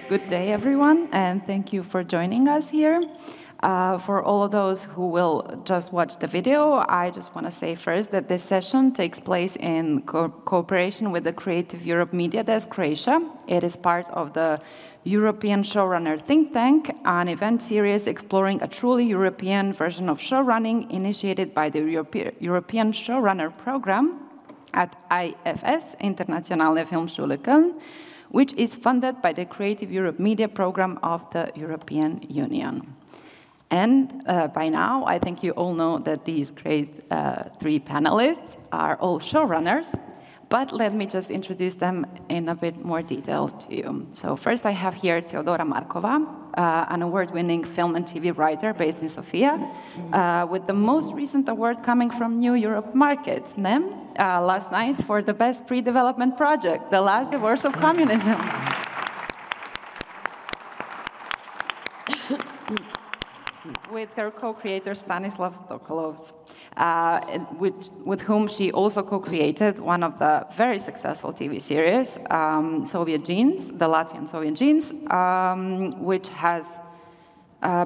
Good day, everyone, and thank you for joining us here. For all of those who will just watch the video, I just want to say first that this session takes place in cooperation with the Creative Europe Media Desk Croatia. It is part of the European Showrunner think tank, an event series exploring a truly European version of showrunning initiated by the European Showrunner program at IFS, Internationale Filmschule Köln, which is funded by the Creative Europe Media program of the European Union. And by now, I think you all know that these great three panelists are all showrunners, but let me just introduce them in a bit more detail to you. So first I have here Teodora Markova, an award-winning film and TV writer based in Sofia, with the most recent award coming from New Europe Market, NEM, last night for the best pre-development project, The Last Divorce of Communism. With her co-creator Stanislav Stokolovs, with whom she also co-created one of the very successful TV series, Soviet Genes, the Latvian Soviet Genes, which has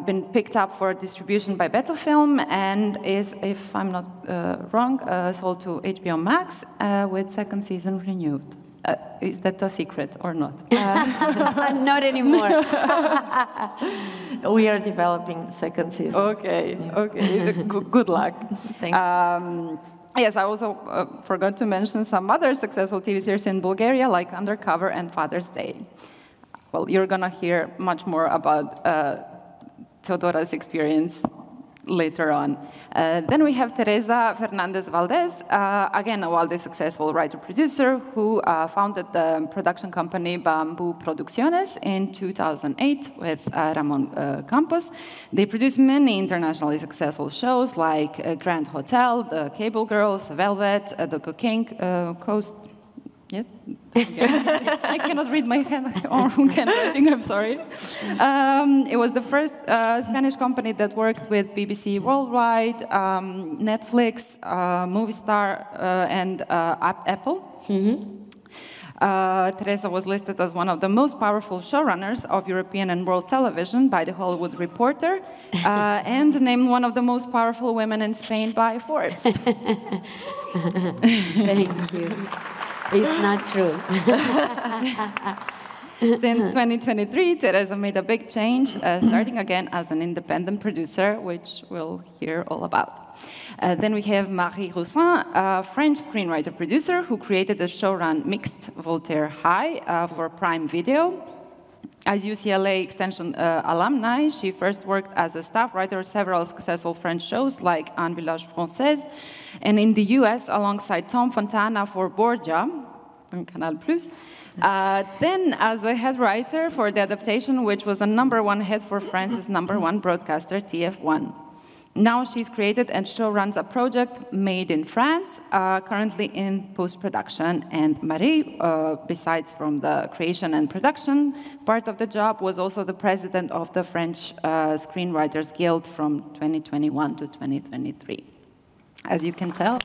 been picked up for distribution by Beto Film and is, if I'm not wrong, sold to HBO Max with second season renewed. Is that a secret or not? Not anymore. We are developing the second season. Okay, okay. Good luck. Thanks. Yes, I also forgot to mention some other successful TV series in Bulgaria, like Undercover and Father's Day. Well, you're going to hear much more about Teodora's experience later on. Then we have Teresa Fernández-Valdés, again a wildly successful writer-producer who founded the production company Bamboo Producciones in 2008 with Ramon Campos. They produce many internationally successful shows like Grand Hotel, The Cable Girls, Velvet, The Cocaine Coast. Yeah. Okay. I cannot read my handwriting, I'm sorry. It was the first Spanish company that worked with BBC Worldwide, Netflix, Movistar, and Apple. Teresa was listed as one of the most powerful showrunners of European and world television by The Hollywood Reporter, and named one of the most powerful women in Spain by Forbes. Thank you. It's not true. Since 2023, Teresa made a big change, starting again as an independent producer, which we'll hear all about. Then we have Marie Roussin, a French screenwriter-producer who created the showrun Mixte Voltaire High for Prime Video. As UCLA Extension alumni, she first worked as a staff writer on several successful French shows like Un Village Français, and in the US alongside Tom Fontana for Borgia on Canal+. Then as a head writer for the adaptation, which was a #1 hit for France's #1 broadcaster, TF1. Now she's created and showruns a project made in France, currently in post-production. And Marie, besides from the creation and production part of the job, was also the president of the French Screenwriters Guild from 2021 to 2023. As you can tell,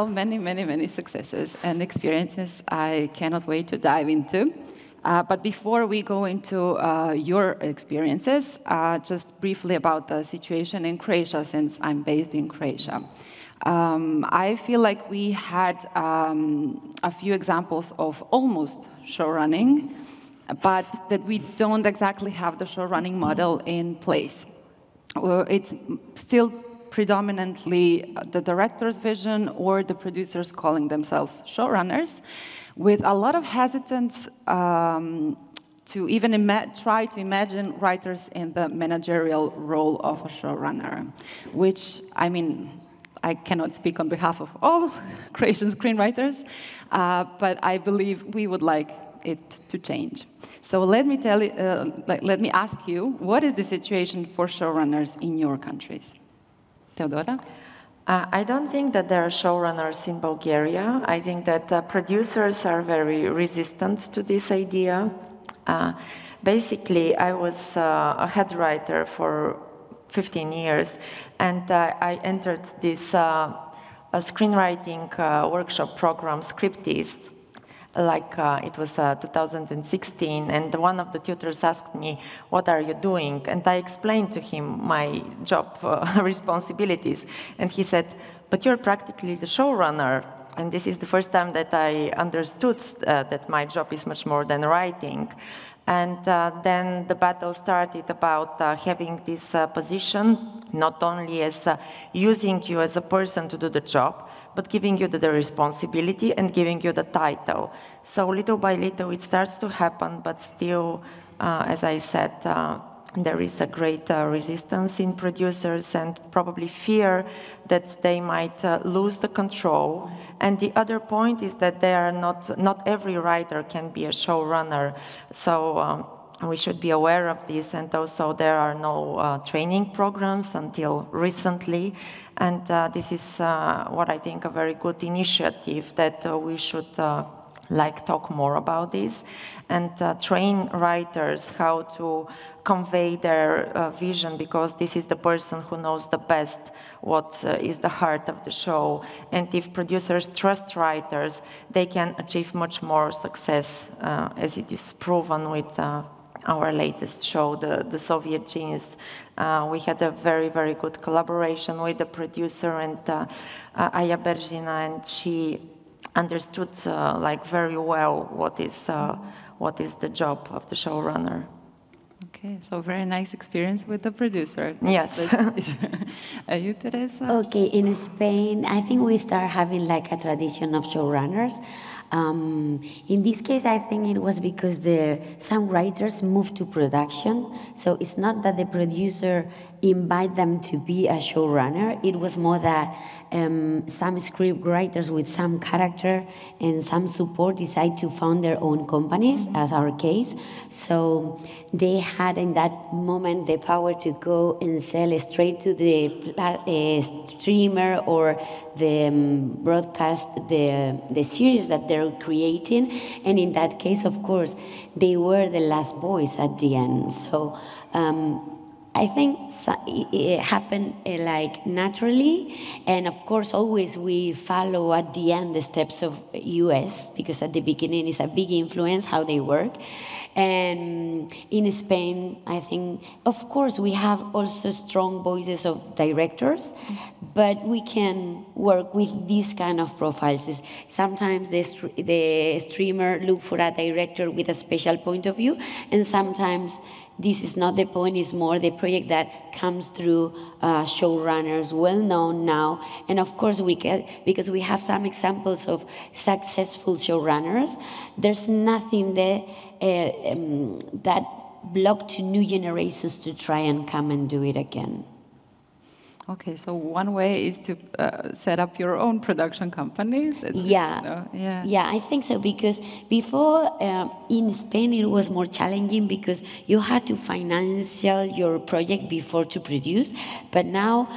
many successes and experiences I cannot wait to dive into. But before we go into your experiences, just briefly about the situation in Croatia, since I'm based in Croatia. I feel like we had a few examples of almost showrunning, but that we don't exactly have the showrunning model in place. It's still predominantly the director's vision or the producers calling themselves showrunners, with a lot of hesitance to even try to imagine writers in the managerial role of a showrunner, which, I mean, I cannot speak on behalf of all Croatian screenwriters, but I believe we would like it to change. So let me let me ask you, what is the situation for showrunners in your countries? Teodora? I don't think that there are showrunners in Bulgaria. I think that producers are very resistant to this idea. Basically, I was a head writer for 15 years, and I entered this screenwriting workshop program, Scriptist, like it was 2016, and one of the tutors asked me, what are you doing? And I explained to him my job responsibilities, and he said, but you're practically the showrunner. And this is the first time that I understood that my job is much more than writing. And then the battle started about having this position, not only as using you as a person to do the job, but giving you the responsibility and giving you the title. So little by little it starts to happen, but still, as I said, there is a great resistance in producers and probably fear that they might lose the control. And the other point is that they are not every writer can be a showrunner. So we should be aware of this, and also there are no training programs until recently. And this is what I think a very good initiative that we should talk more about this and train writers how to convey their vision, because this is the person who knows the best what is the heart of the show. And if producers trust writers, they can achieve much more success, as it is proven with our latest show, the Soviet Genes. We had a very, very good collaboration with the producer and Aya Berzina, and she understood very well what is the job of the showrunner. Okay, so very nice experience with the producer. Yes. Are you, Teresa? Okay, in Spain, I think we start having like a tradition of showrunners. In this case, I think it was because some writers moved to production. So it's not that the producer invite them to be a showrunner. It was more that some script writers with some character and some support decide to found their own companies, as our case. So they had in that moment the power to go and sell straight to the streamer or the broadcast the series that they're creating. And in that case, of course, they were the last voice at the end. So I think it happened like naturally, and of course always we follow at the end the steps of US, because at the beginning it's a big influence how they work. And in Spain, I think, of course, we have also strong voices of directors, but we can work with these kind of profiles. Sometimes the streamer look for a director with a special point of view, and sometimes this is not the point, it's more the project that comes through showrunners, well known now. And of course, because we have some examples of successful showrunners, there's nothing there that blocked new generations to try and come and do it again. Okay, so one way is to set up your own production company. Yeah, I think so, because before in Spain it was more challenging because you had to finance your project before to produce, but now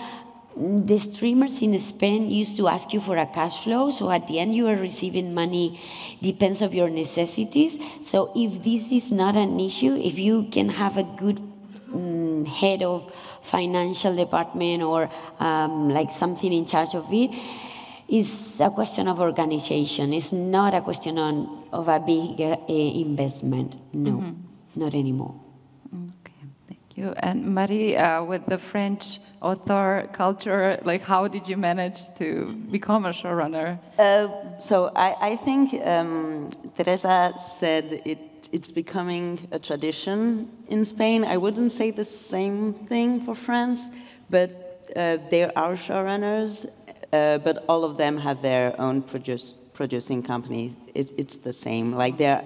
the streamers in Spain used to ask you for a cash flow, so at the end you are receiving money, depends of your necessities. So if this is not an issue, if you can have a good head of financial department or like something in charge of it, is a question of organization. It's not a question of a big investment. No, not anymore. Okay, thank you. And Marie, with the French author culture, like how did you manage to become a showrunner? So I think Teresa said it's becoming a tradition in Spain. I wouldn't say the same thing for France, but there are showrunners, but all of them have their own producing company. It's the same. Like there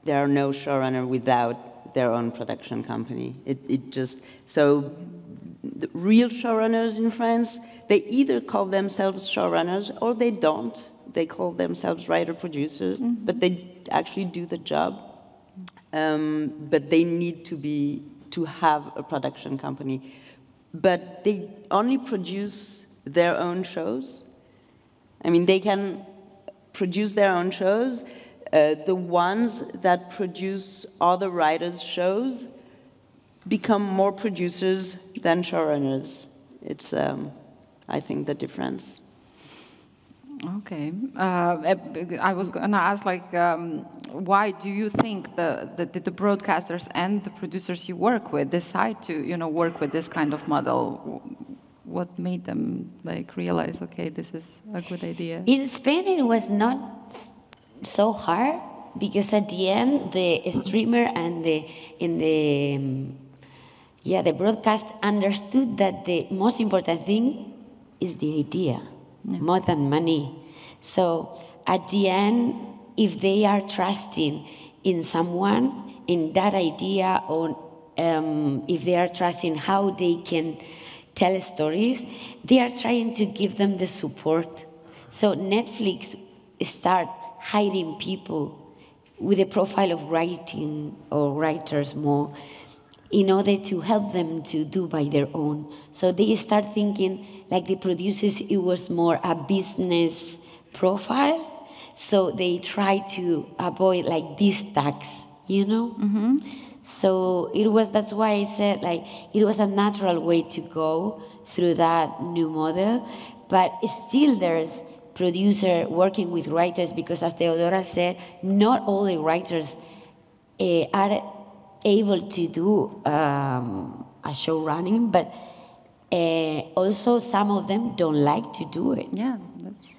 are no showrunner without their own production company. So the real showrunners in France, they either call themselves showrunners or they don't. They call themselves writer-producers, but they actually do the job. But they need to have a production company. But they only produce their own shows. I mean, they can produce their own shows. The ones that produce other writers' shows become more producers than showrunners. It's, I think, the difference. Okay. I was going to ask, like, why do you think the broadcasters and the producers you work with decide to, work with this kind of model? What made them, like, realize, okay, this is a good idea? In Spain, it was not so hard because at the end, the streamer and the broadcast understood that the most important thing is the idea. Yeah. More than money. So at the end, if they are trusting in someone, in that idea, or if they are trusting how they can tell stories, they are trying to give them the support. So Netflix start hiring people with a profile of writing or writers more in order to help them to do by their own. So they start thinking, like the producers, it was more a business profile. So they try to avoid like these tags, Mm-hmm. So that's why I said like it was a natural way to go through that new model. But still there's producer working with writers because as Teodora said, not all the writers are able to do a show running, but also some of them don't like to do it. Yeah,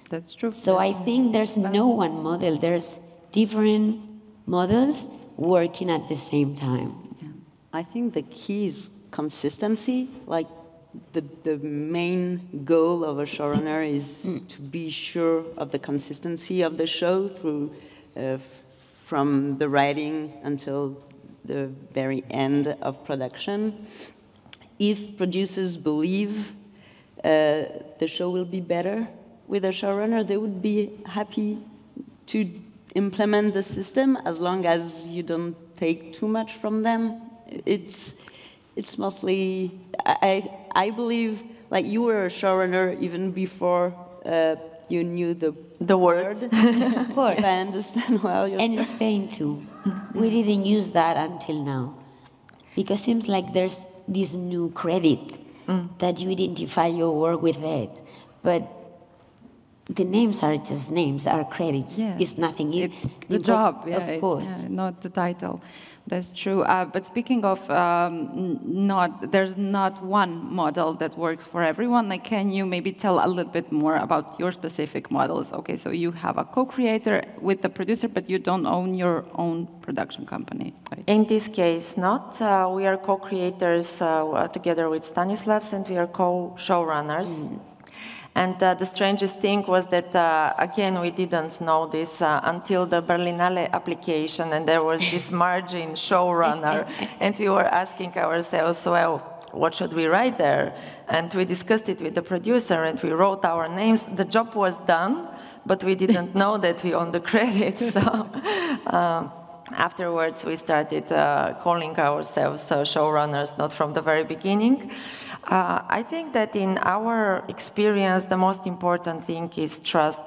that's true. So I think there's no one model. There's different models working at the same time. Yeah. I think the key is consistency. Like the main goal of a showrunner is to be sure of the consistency of the show through from the writing until the very end of production. If producers believe the show will be better with a showrunner, they would be happy to implement the system as long as you don't take too much from them. It's mostly, I believe, like you were a showrunner even before you knew the word. Of course. If I understand well. And in Spain too. We didn't use that until now. Because it seems like there's this new credit that you identify your work with it. But the names are just names, are credits. Yeah. It's nothing. It's the job, yeah, of course. Yeah, not the title. That's true. But speaking of there's not one model that works for everyone. Like, can you maybe tell a little bit more about your specific models? Okay, so you have a co-creator with the producer, but you don't own your own production company, right? In this case, not. We are co-creators together with Stanislavs, and we are co-showrunners. And the strangest thing was that, again, we didn't know this until the Berlinale application, and there was this margin showrunner, and we were asking ourselves, well, what should we write there? And we discussed it with the producer, and we wrote our names. The job was done, but we didn't know that we owned the credit. So afterwards, we started calling ourselves showrunners, not from the very beginning. I think that in our experience, the most important thing is trust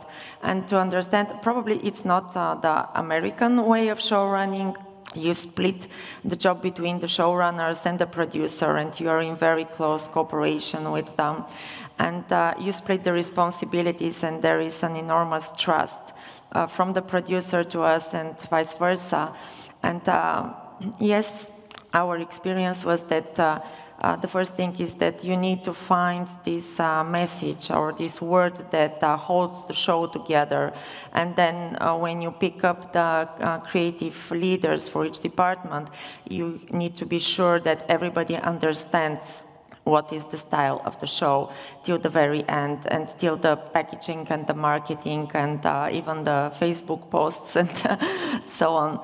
and to understand, probably it's not the American way of show running. You split the job between the showrunners and the producer, and you are in very close cooperation with them. And you split the responsibilities, and there is an enormous trust from the producer to us and vice versa. And yes, our experience was that the first thing is that you need to find this message or this word that holds the show together. And then when you pick up the creative leaders for each department, you need to be sure that everybody understands what is the style of the show till the very end, and till the packaging and the marketing and even the Facebook posts and so on.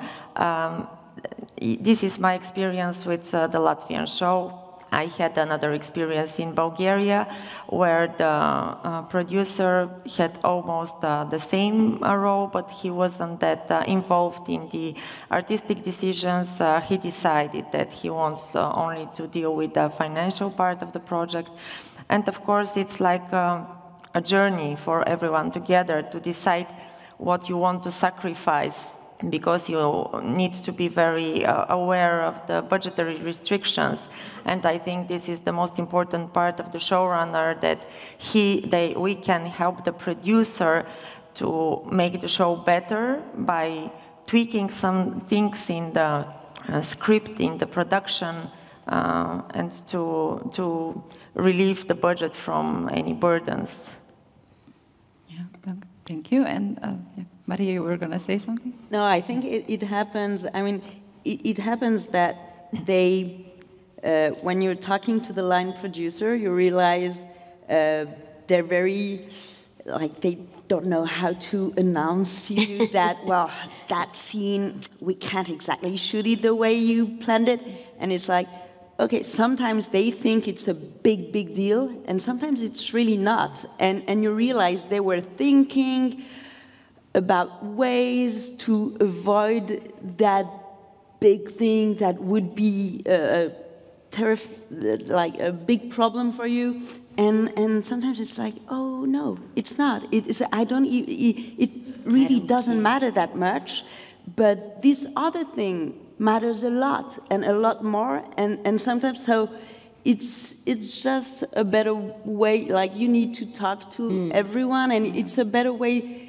This is my experience with the Latvian show. I had another experience in Bulgaria where the producer had almost the same role, but he wasn't that involved in the artistic decisions. He decided that he wants only to deal with the financial part of the project. And of course, it's like a journey for everyone together to decide what you want to sacrifice because you need to be very aware of the budgetary restrictions. And I think this is the most important part of the showrunner, that we can help the producer to make the show better by tweaking some things in the script, in the production, and to relieve the budget from any burdens. Yeah, thank you. And yeah. Maria, you were going to say something? No, I think it happens. I mean, it happens that they, when you're talking to the line producer, you realize they're very, like, they don't know how to announce to you that, well, that scene, we can't exactly shoot it the way you planned it. And it's like, okay, sometimes they think it's a big, big deal, and sometimes it's really not. And you realize they were thinking about ways to avoid that big thing that would be like a big problem for you, and sometimes it's like, oh no, it's not. It really doesn't matter that much, but this other thing matters a lot and a lot more, and sometimes so. It's just a better way. Like, you need to talk to everyone, and it's a better way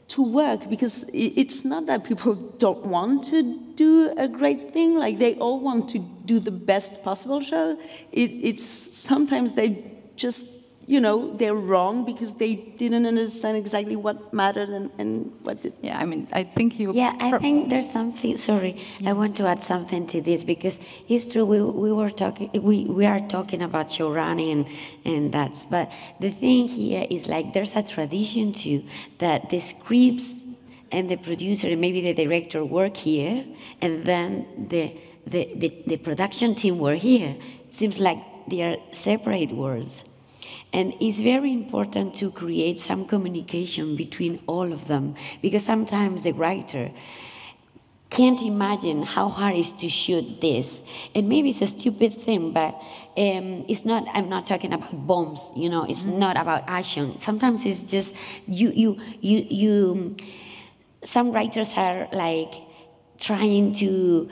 to work, because it's not that people don't want to do a great thing. Like, they all want to do the best possible show. It's sometimes they just, you know, they're wrong because they didn't understand exactly what mattered and what did. Yeah, I mean, I think you... Yeah, I think there's something, sorry, I want to add something to this, because it's true, we are talking about showrunning and that's, but the thing here is, like, there's a tradition too, that the scripts and the producer and maybe the director work here, and then the production team work here. It seems like they are separate worlds. And it's very important to create some communication between all of them, because sometimes the writer can't imagine how hard it is to shoot this. And maybe it's a stupid thing, but it's not, I'm not talking about bombs, you know, it's not about action. Sometimes it's just, some writers are like trying to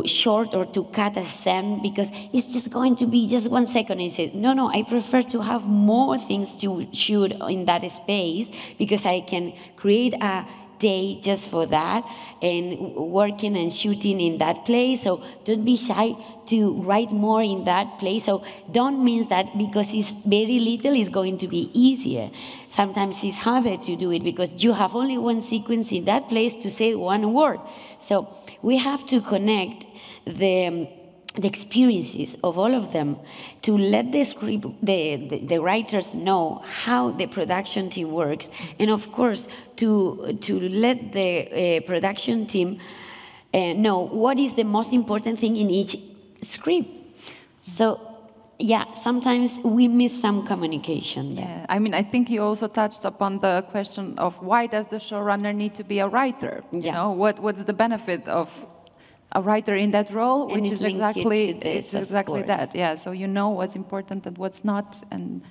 short or to cut a scene because it's just going to be just 1 second. And you say, no, I prefer to have more things to shoot in that space, because I can create a day just for that and working and shooting in that place. So don't be shy to write more in that place. So don't mean that because it's very little it's going to be easier. Sometimes it's harder to do it because you have only one sequence in that place to say one word. So we have to connect the experiences of all of them to let the script, the writers know how the production team works, and of course to let the production team know what is the most important thing in each script. So yeah, sometimes we miss some communication there. Yeah, I mean, I think you also touched upon the question of why does the showrunner need to be a writer? You know, what's the benefit of a writer in that role, which is exactly that. Yeah, so you know what's important and what's not, and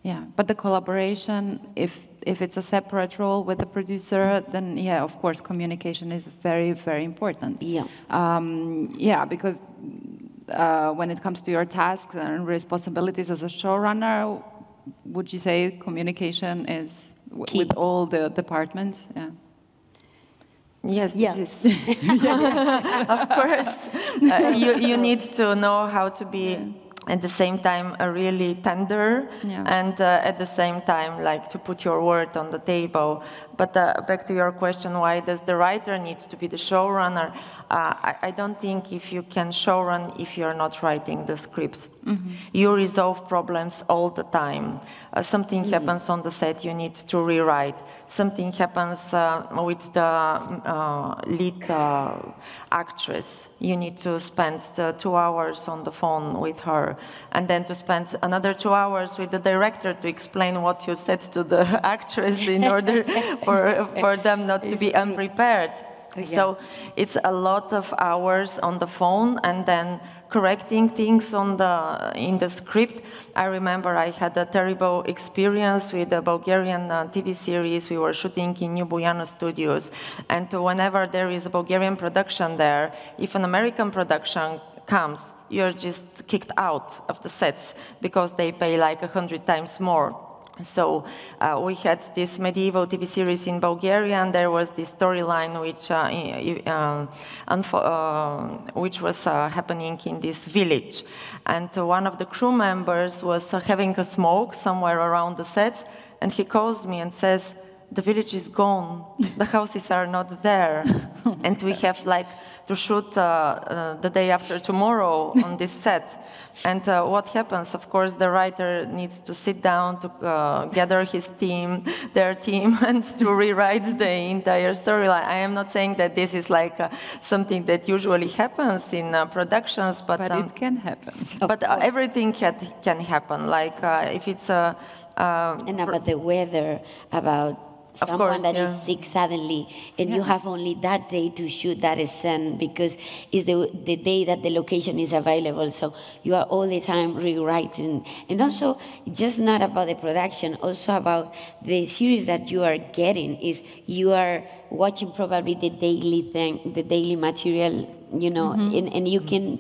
yeah. But the collaboration, if it's a separate role with the producer, then yeah, of course, communication is very, very important. Yeah. Yeah, because when it comes to your tasks and responsibilities as a showrunner, would you say communication is with all the departments? Yeah. Yes, yes. Of course. You need to know how to be at the same time really tender and at the same time like to put your word on the table. But back to your question, why does the writer need to be the showrunner? I don't think if you can showrun if you're not writing the script. You resolve problems all the time. Something happens on the set, you need to rewrite. Something happens with the lead actress. You need to spend 2 hours on the phone with her, and then to spend another 2 hours with the director to explain what you said to the actress in order for them not to be unprepared. So it's a lot of hours on the phone and then correcting things in the script. I remember I had a terrible experience with a Bulgarian TV series. We were shooting in New Bujano studios, and whenever there is a Bulgarian production there, if an American production comes, you're just kicked out of the sets because they pay like 100 times more. So we had this medieval TV series in Bulgaria, and there was this storyline which was happening in this village. And one of the crew members was having a smoke somewhere around the sets, and he calls me and says, "The village is gone, the houses are not there, and we have like to shoot the day after tomorrow on this set." And what happens? Of course, the writer needs to sit down to gather their team, and to rewrite the entire storyline. I am not saying that this is like something that usually happens in productions, but it can happen. But everything can happen. Like if it's and about the weather, about someone that is sick suddenly, and you have only that day to shoot that scene because it's the day that the location is available. So you are all the time rewriting. And also, just not about the production, also about the series that you are getting, is you are watching probably the daily thing, the daily material, you know, and you can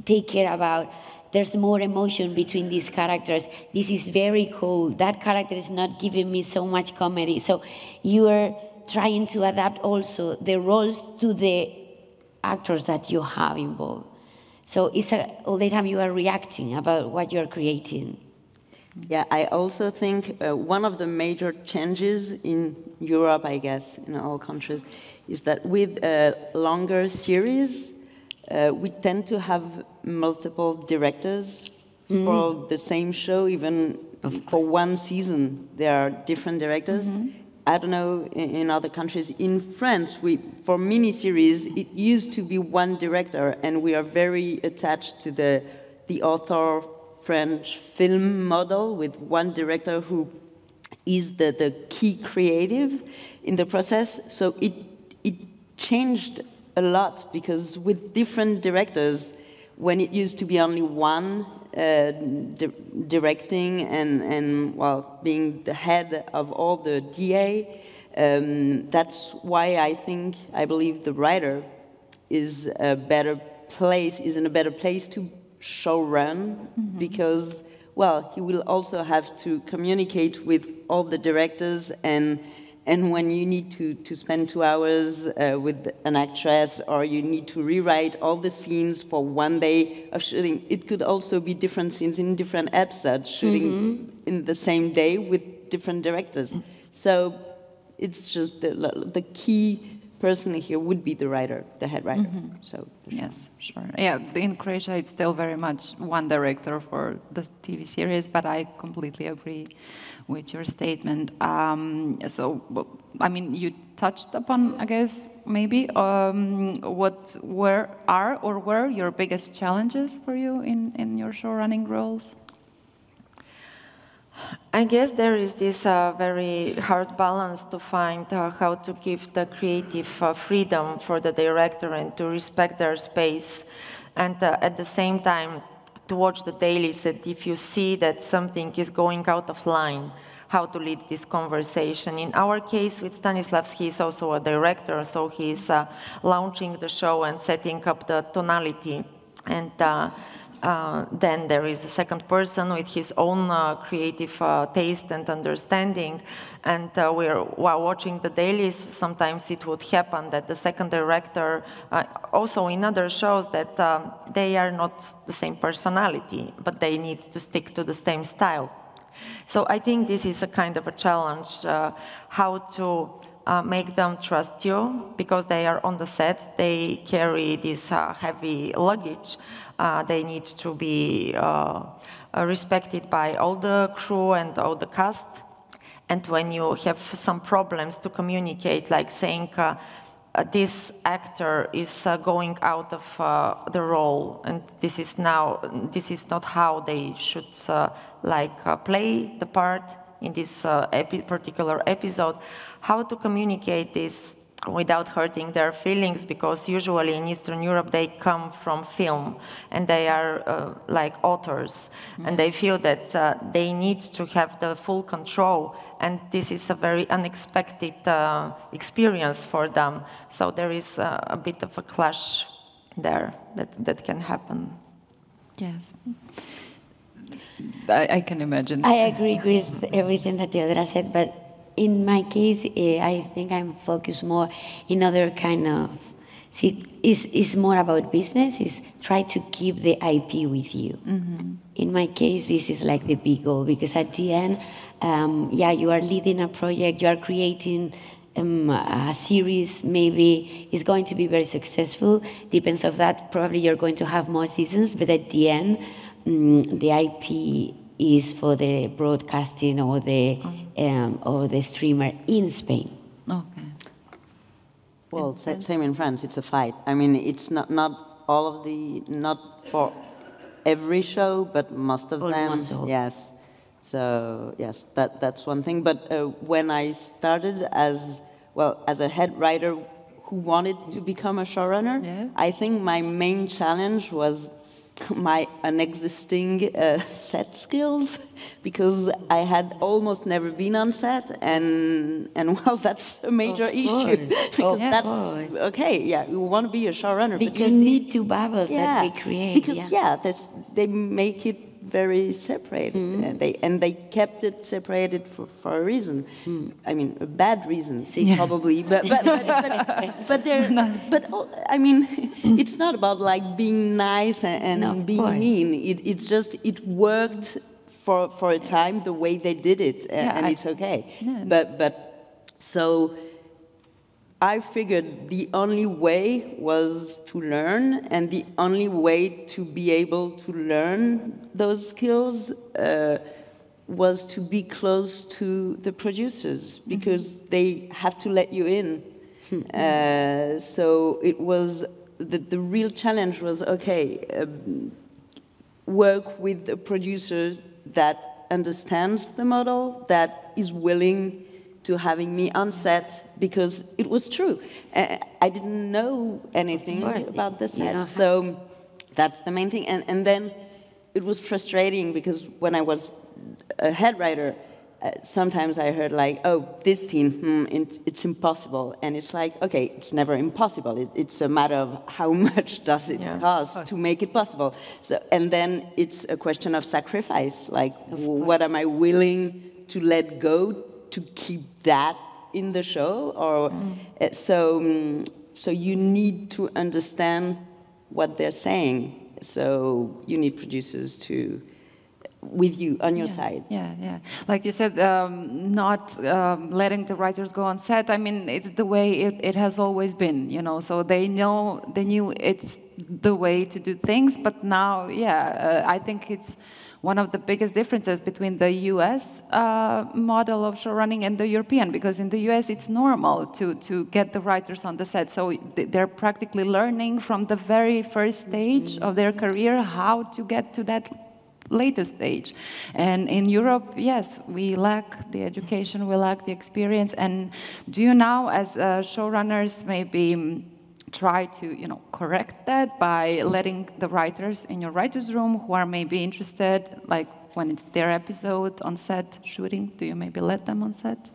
take care about. There's more emotion between these characters. This is very cold. That character is not giving me so much comedy. So you are trying to adapt also the roles to the actors that you have involved. So it's all the time you are reacting about what you're creating. Yeah, I also think one of the major changes in Europe, I guess, in all countries, is that with a longer series, we tend to have multiple directors for the same show, even for one season. There are different directors. I don't know in other countries. In France, for miniseries, it used to be one director, and we are very attached to the author French film model with one director who is the key creative in the process. So it changed a lot, because with different directors, when it used to be only one directing and well, being the head of all the DA, that's why I believe the writer is in a better place to show run, because, well, he will also have to communicate with all the directors, and when you need to spend 2 hours with an actress, or you need to rewrite all the scenes for one day of shooting, it could also be different scenes in different episodes, shooting in the same day with different directors. So it's just the key person here would be the writer, the head writer. So yes, sure. Yeah, in Croatia it's still very much one director for the TV series, but I completely agree with your statement. So, I mean, you touched upon, I guess, maybe, what were your biggest challenges for you in your show running roles? I guess there is this very hard balance to find how to give the creative freedom for the director and to respect their space, and at the same time to watch the dailies, and if you see that something is going out of line, how to lead this conversation. In our case with Stanislavs, he is also a director, so he is launching the show and setting up the tonality, and then there is a second person with his own creative taste and understanding, and while watching the dailies, sometimes it would happen that the second director, also in other shows, that they are not the same personality, but they need to stick to the same style. So I think this is a kind of a challenge, how to make them trust you, because they are on the set, they carry this heavy luggage. They need to be respected by all the crew and all the cast. And when you have some problems to communicate, like saying this actor is going out of the role, and this is not how they should play the part in this particular episode, how to communicate this without hurting their feelings, because usually in Eastern Europe they come from film and they are like authors, and they feel that they need to have the full control, and this is a very unexpected experience for them. So there is a bit of a clash there that can happen. Yes. I can imagine. I agree with everything that Teodora said, but in my case, I think I'm focused more in other kind of. See, it's more about business. Is try to keep the IP with you. Mm-hmm. In my case, this is like the big goal, because at the end, yeah, you are leading a project, you are creating a series. Maybe it's going to be very successful. Depends of that. Probably you're going to have more seasons, but at the end, the IP is for the broadcasting or the streamer in Spain. Okay. Well, same in France. It's a fight. I mean, it's not all of not for every show, but most of them. Yes. So yes, that's one thing. But when I started as a head writer who wanted to become a showrunner, yeah. I think my main challenge was my unexisting set skills, because I had almost never been on set, and well, that's a major issue, because that's okay. Yeah, you want to be a showrunner, because but you need two bubbles that we create. Because they make it very separated, and they kept it separated for a reason. I mean, a bad reason, probably. But I mean, it's not about like being nice and being mean. It's just it worked for a time the way they did it, and it's okay. Yeah. But so I figured the only way was to learn, and the only way to be able to learn those skills was to be close to the producers, because they have to let you in. So it was, the real challenge was, okay, work with a producer that understands the model, that is willing to having me on set, because it was true. I didn't know anything about the set, so that's the main thing. And then it was frustrating, because when I was a head writer, sometimes I heard like, oh, this scene, it's impossible. And it's like, okay, it's never impossible. It's a matter of how much does it cost to make it possible. So, and then it's a question of sacrifice, like what am I willing to let go to keep that in the show, or so you need to understand what they're saying. So you need producers with you on your side. Yeah. Like you said, not letting the writers go on set. I mean, it's the way it has always been, you know. So they knew it's the way to do things. But now, I think it's one of the biggest differences between the US model of showrunning and the European, because in the US it's normal to get the writers on the set. So they're practically learning from the very first stage of their career how to get to that latest stage. And in Europe, yes, we lack the education, we lack the experience. And do you now, as showrunners, maybe try to, correct that by letting the writers in your writers' room who are maybe interested, like when it's their episode on set shooting, do you maybe let them on set?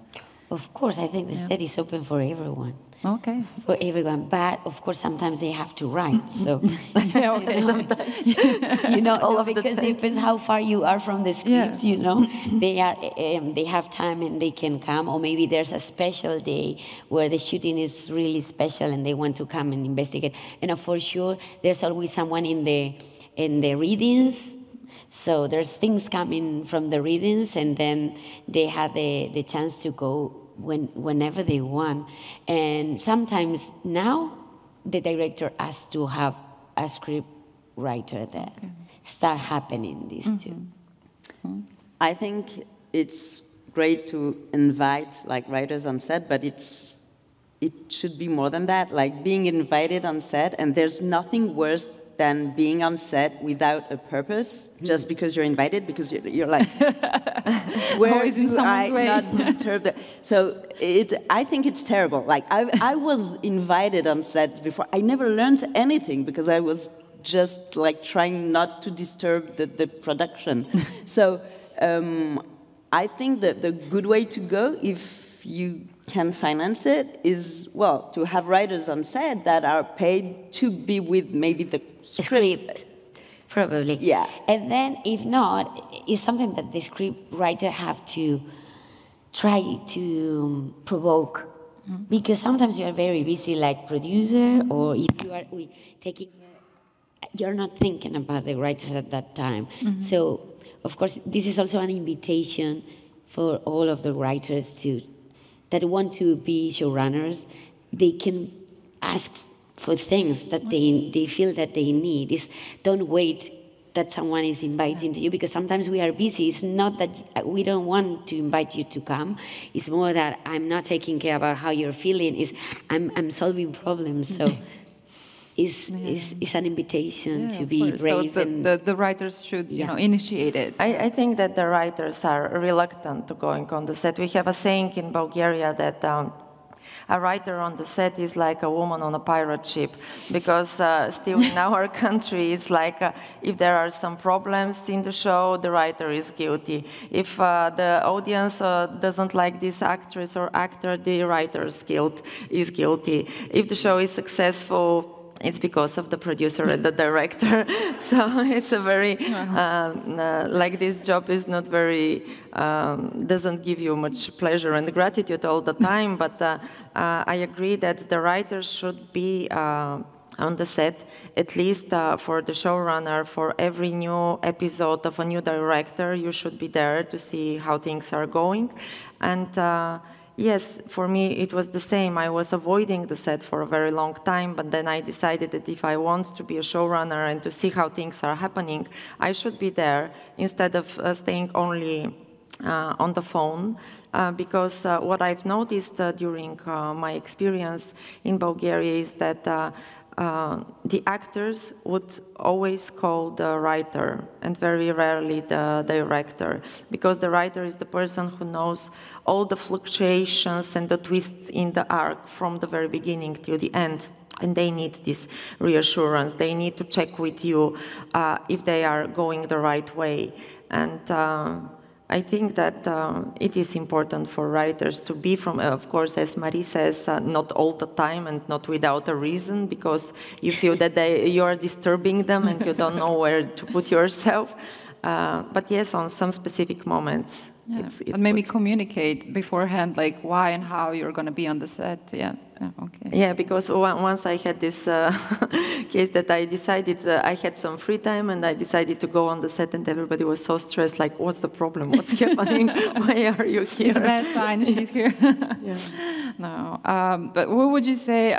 Of course, I think the set is open for everyone. Okay. For everyone, but of course sometimes they have to write. So because it depends how far you are from the scripts. They have time and they can come, or maybe there's a special day where the shooting is really special and they want to come and investigate. And for sure, there's always someone in the readings. So there's things coming from the readings, and then they have the chance to go whenever they want. And sometimes now the director has to have a script writer there. Okay. Start happening these two. I think it's great to invite like writers on set, but it should be more than that. Like being invited on set, and there's nothing worse than being on set without a purpose, just because you're invited, because you're like, where do I not disturb that? So I think it's terrible. Like, I was invited on set before. I never learned anything because I was just like trying not to disturb the production. So I think that the good way to go, if you can finance it, is, well, to have writers on set that are paid to be with maybe the script. Probably. Yeah. And then, if not, it's something that the script writer have to try to provoke. Mm-hmm. Because sometimes you are very busy, like producer, or if you are you're not thinking about the writers at that time. Mm-hmm. So, of course, this is also an invitation for all of the writers that want to be showrunners. They can ask for things that they feel that they need. Don't wait that someone is inviting to you, because sometimes we are busy. It's not that we don't want to invite you to come. It's more that I'm not taking care about how you're feeling. I'm solving problems. So it's an invitation to be brave. So the writers should initiate it. I think that the writers are reluctant to going on the set. We have a saying in Bulgaria that a writer on the set is like a woman on a pirate ship, because still in our country it's like if there are some problems in the show, the writer is guilty. If the audience doesn't like this actress or actor, the writer is guilty. If the show is successful, it's because of the producer and the director. So it's a very, like this job is not very, doesn't give you much pleasure and gratitude all the time, but I agree that the writers should be on the set, at least for the showrunner, for every new episode of a new director, you should be there to see how things are going. And yes, for me it was the same. I was avoiding the set for a very long time, but then I decided that if I want to be a showrunner and to see how things are happening, I should be there instead of staying only on the phone. Because what I've noticed during my experience in Bulgaria is that the actors would always call the writer and very rarely the director, because the writer is the person who knows all the fluctuations and the twists in the arc from the very beginning till the end. And they need this reassurance. They need to check with you if they are going the right way. And I think that it is important for writers to be from, of course, as Marie says, not all the time and not without a reason, because you feel that you are disturbing them and you don't know where to put yourself. But yes, on some specific moments, it's but maybe good. Communicate beforehand, like why and how you're going to be on the set. Okay. Yeah, because once I had this case that I decided, I had some free time and I decided to go on the set, and everybody was so stressed, like, what's the problem? What's happening? Why are you here? It's a bad sign, she's here. No. But what would you say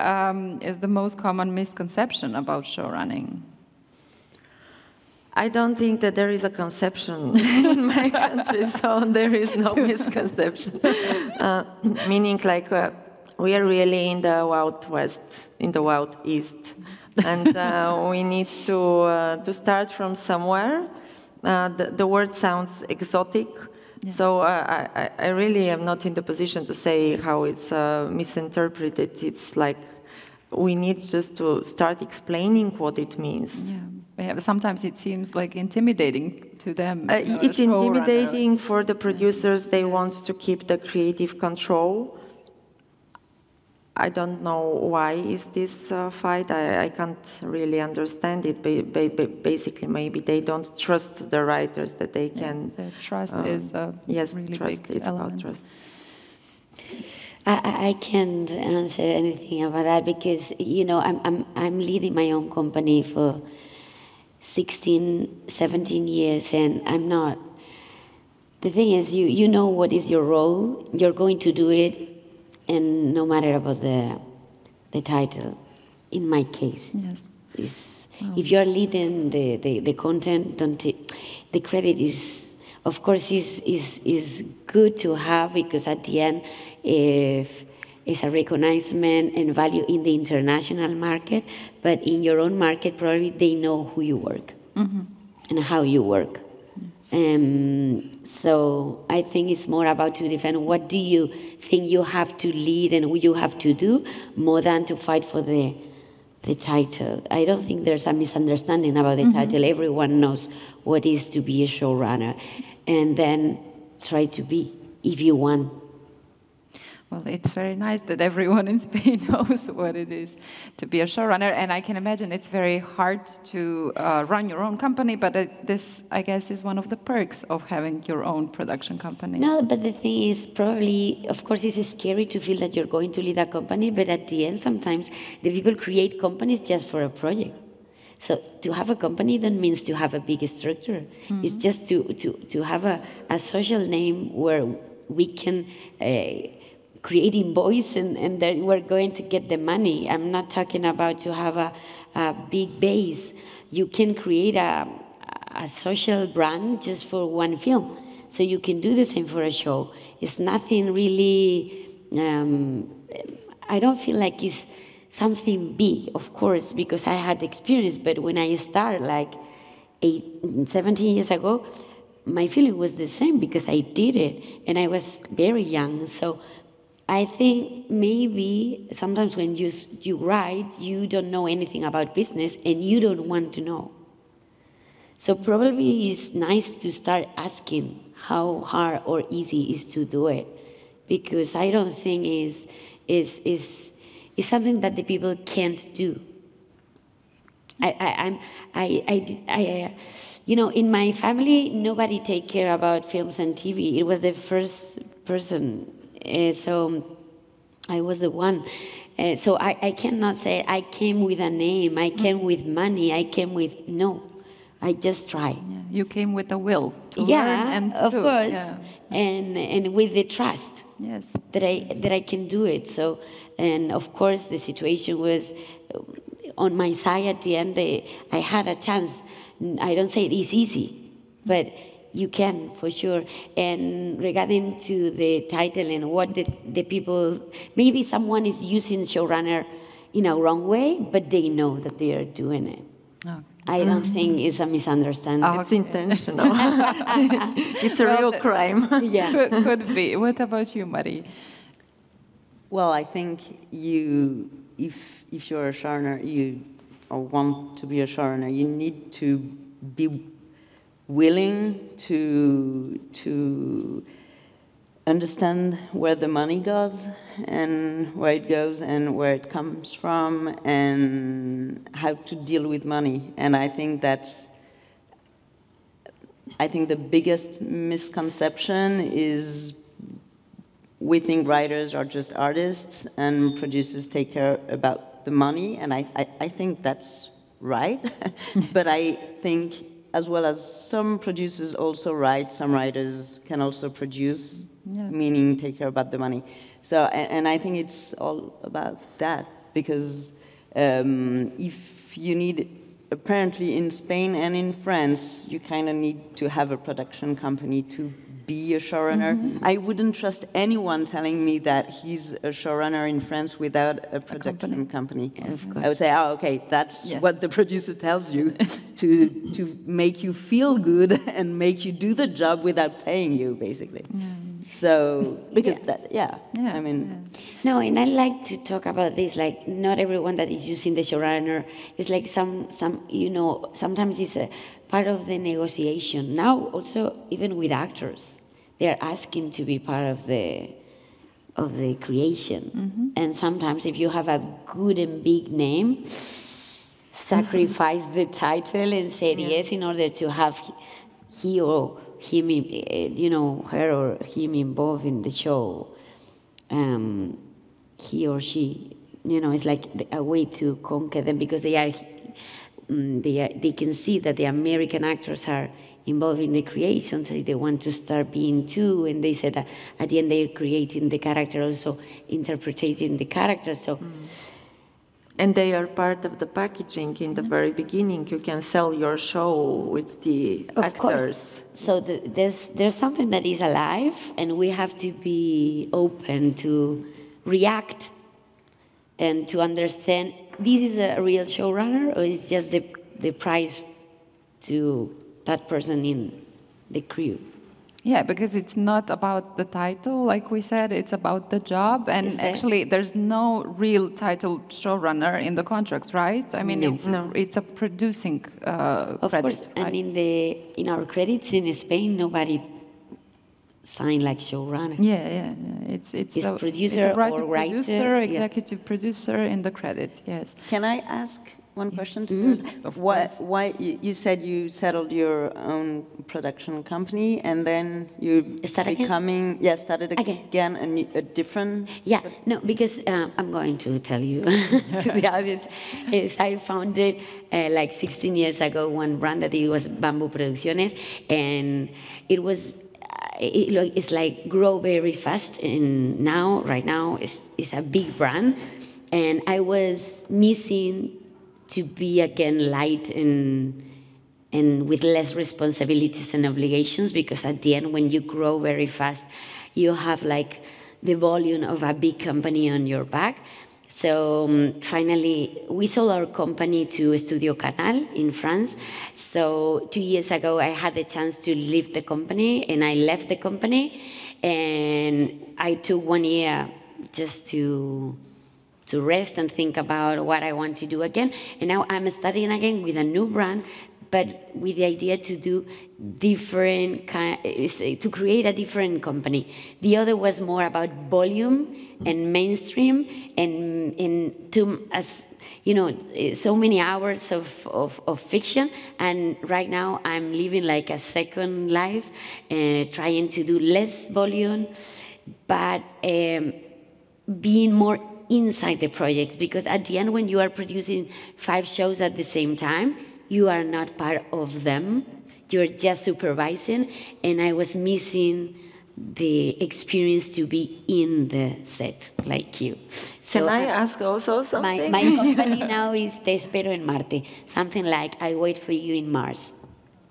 is the most common misconception about showrunning? I don't think that there is a conception in my country, so there is no misconception. Meaning, like, we are really in the Wild West, in the Wild East, and we need to start from somewhere. The word sounds exotic, so I really am not in the position to say how it's misinterpreted. It's like we need just to start explaining what it means. Yeah, sometimes it seems like intimidating to them. It's intimidating for the producers. They want to keep the creative control. I don't know why is this fight. I can't really understand it. Basically, maybe they don't trust the writers that they can. The trust is a really trust. Big It's element. about trust. I can't answer anything about that because I'm leading my own company for 16, 17 years, and I'm not. The thing is, you know what is your role. You're going to do it, and no matter about the title. In my case, if you're leading the content, the credit is, of course, is good to have, because at the end, if is a recognition and value in the international market, but in your own market, probably they know who you work and how you work. So I think it's more about to defend what do you think you have to lead and what you have to do, more than to fight for the title. I don't think there's a misunderstanding about the title. Everyone knows what it is to be a showrunner, and then try to be, if you want. Well, it's very nice that everyone in Spain knows what it is to be a showrunner, and I can imagine it's very hard to run your own company, but this, I guess, is one of the perks of having your own production company. No, but the thing is, probably, of course, it's scary to feel that you're going to lead a company, but at the end, sometimes the people create companies just for a project. So to have a company then means to have a big structure. It's just to have a social name where we can create invoice and then we're going to get the money. I'm not talking about to have a big base. You can create a social brand just for one film. So you can do the same for a show. It's nothing really, I don't feel like it's something big, of course, because I had experience, but when I started like 17 years ago, my feeling was the same because I did it and I was very young. So I think maybe sometimes when you write, you don't know anything about business and you don't want to know. So probably it's nice to start asking how hard or easy is to do it, because I don't think is something that the people can't do. You know, in my family, nobody take care about films and TV. It was the first person, so I was the one. So I cannot say I came with a name, I came with money, I came with, no. I just tried. Yeah. You came with the will to learn and to of do. course, Yeah. and with the trust that I can do it. So, and of course, the situation was on my side at the end. I had a chance. I don't say it is easy, but you can for sure. And regarding to the title and what the people, maybe someone is using showrunner in a wrong way, but they know that they are doing it. Okay. I don't think it's a misunderstanding. Oh, it's intentional. It's a real crime. Yeah. Could be. What about you, Marie? Well, I think if you're a showrunner, or want to be a showrunner, you need to be willing to understand where the money goes and where it goes and where it comes from and how to deal with money. And I think the biggest misconception is we think writers are just artists and producers take care about the money, and I think that's right. But I think as well as some producers also write, some writers can also produce, meaning take care about the money. So, and I think it's all about that, because if you need, apparently in Spain and in France, you kind of need to have a production company to be a showrunner. I wouldn't trust anyone telling me that he's a showrunner in France without a production company. I would say, oh, okay, that's what the producer tells you to make you feel good and make you do the job without paying you, basically. So, because I mean... No, and I like to talk about this, like, not everyone that is using the showrunner is like some you know, sometimes it's a part of the negotiation. Now, also, even with actors, they're asking to be part of the creation. And sometimes if you have a good and big name, sacrifice the title and say yes in order to have he or him, you know, her or him involved in the show. He or she, you know, it's like a way to conquer them, because they can see that the American actors are involved in the creation, so they want to start being too, and they said that at the end they're creating the character, also interpreting the character. So. And they are part of the packaging in the very beginning. You can sell your show with the actors. Of course. So there's something that is alive, and we have to be open to react and to understand, this is a real showrunner or is just the price to that person in the crew. Yeah, because it's not about the title, like we said, it's about the job. And actually, there's no real title showrunner in the contracts, right? I mean, it's a producing of credit. course, Right? and in our credits in Spain, nobody signed like showrunner. Yeah. It's a producer it's a writer, or writer, producer, executive producer in the credit, yes. Can I ask one question to Teresa? Why you said you settled your own production company and then you started again a different... Yeah, no, because I'm going to tell you to the audience, is I founded like 16 years ago one brand that it was Bamboo Producciones, and it was it's like grow very fast, and right now it's a big brand, and I was missing to be again light and with less responsibilities and obligations, because at the end when you grow very fast you have like the volume of a big company on your back. So finally we sold our company to Studio Canal in France. So 2 years ago I had the chance to leave the company, and I left the company, and I took 1 year just to rest and think about what I want to do again. And now I'm starting again with a new brand, but with the idea to do different to create a different company. The other was more about volume and mainstream, and as you know, so many hours of fiction. And right now I'm living like a second life, trying to do less volume, but being more inside the projects, because at the end when you are producing 5 shows at the same time, you are not part of them, you're just supervising, and I was missing the experience to be in the set like you. So can I ask also something? My company now is Te Espero en Marte, something like I wait for you in Mars.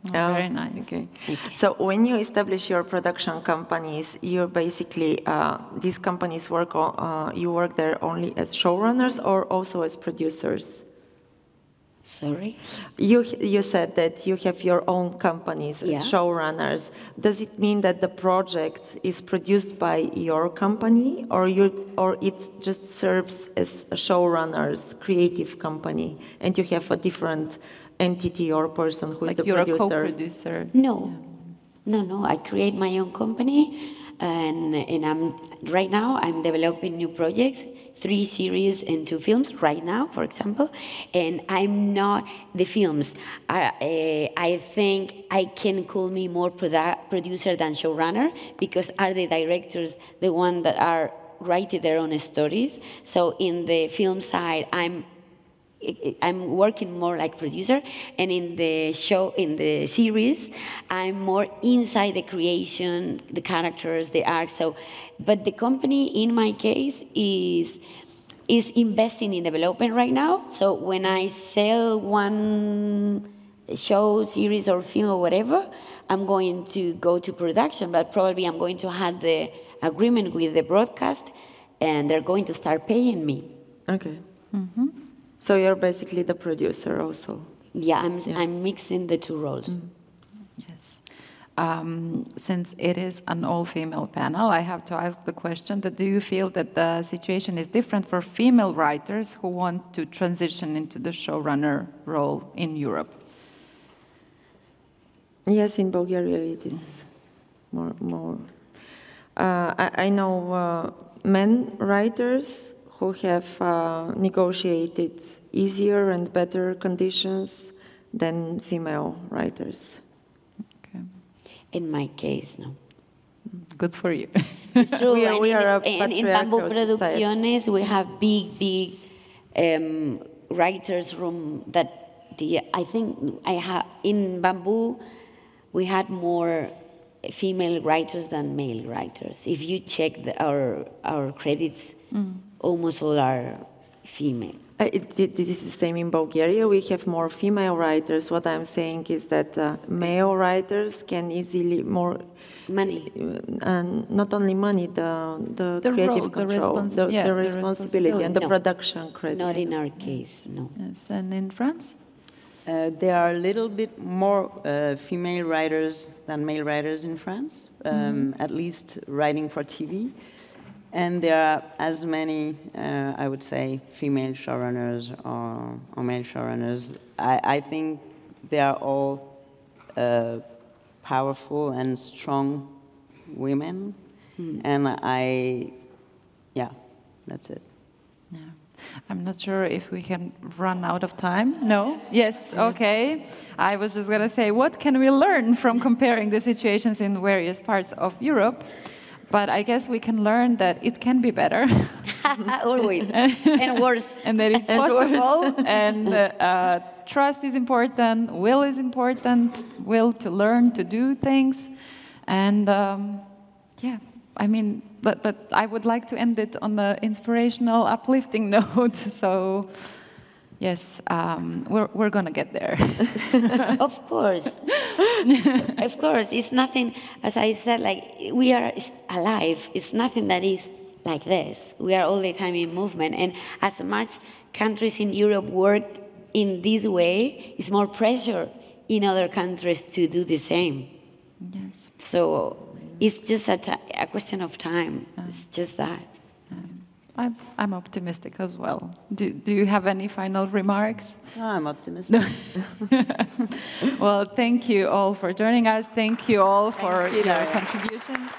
Oh, very nice. Okay. So when you establish your production companies, you're basically, these companies work, you work there only as showrunners or also as producers? Sorry? You said that you have your own companies as showrunners. Does it mean that the project is produced by your company, or it just serves as a showrunner's creative company and you have a different entity or person who is the you're producer? a co-producer? No, I create my own company, and right now I'm developing new projects, 3 series and 2 films right now, for example, and I'm not the films. I think I can call me more producer than showrunner, because are the directors the ones that are writing their own stories. So in the film side, I'm working more like producer, and in the series, I'm more inside the creation, the characters, the art. So, but the company, in my case, is investing in development right now. So when I sell one show, series, or film or whatever, I'm going to go to production, but probably I'm going to have the agreement with the broadcast, and they're going to start paying me. Okay. Mm-hmm. So you're basically the producer also. Yeah, I'm mixing the 2 roles. Mm. Yes. Since it is an all-female panel, I have to ask the question that do you feel that the situation is different for female writers who want to transition into the showrunner role in Europe? Yes, in Bulgaria it is more. I know men writers who have negotiated easier and better conditions than female writers. Okay. In my case, no. Good for you. It's true. we are and in Bamboo Producciones, we have big writers' room that I think in Bamboo, we had more female writers than male writers. If you check our credits, almost all are female. This is the same in Bulgaria. We have more female writers. What I'm saying is that male writers can easily more Money. and not only money, the creative role, control, the responsibility, and the No. production credit. Not in our case, no. Yes, and in France? There are a little bit more female writers than male writers in France, at least writing for TV. And there are as many, I would say, female showrunners or male showrunners. I think they are all powerful and strong women. And yeah, that's it. Yeah. I'm not sure if we can run out of time. No? Yes, okay. I was just going to say, what can we learn from comparing the situations in various parts of Europe? But I guess we can learn that it can be better. Always. And worse. And that it's possible. And trust is important. Will is important. Will to learn to do things. And yeah, I mean, but I would like to end it on the inspirational, uplifting note. So, yes, we're going to get there. Of course. Of course. It's nothing, as I said, like, we are alive. It's nothing that is like this. We are all the time in movement. And as much countries in Europe work in this way, it's more pressure in other countries to do the same. Yes. So it's just a question of time. It's just that. I'm optimistic as well. Do you have any final remarks? No, I'm optimistic. Well, thank you all for joining us. Thank you all for your contributions.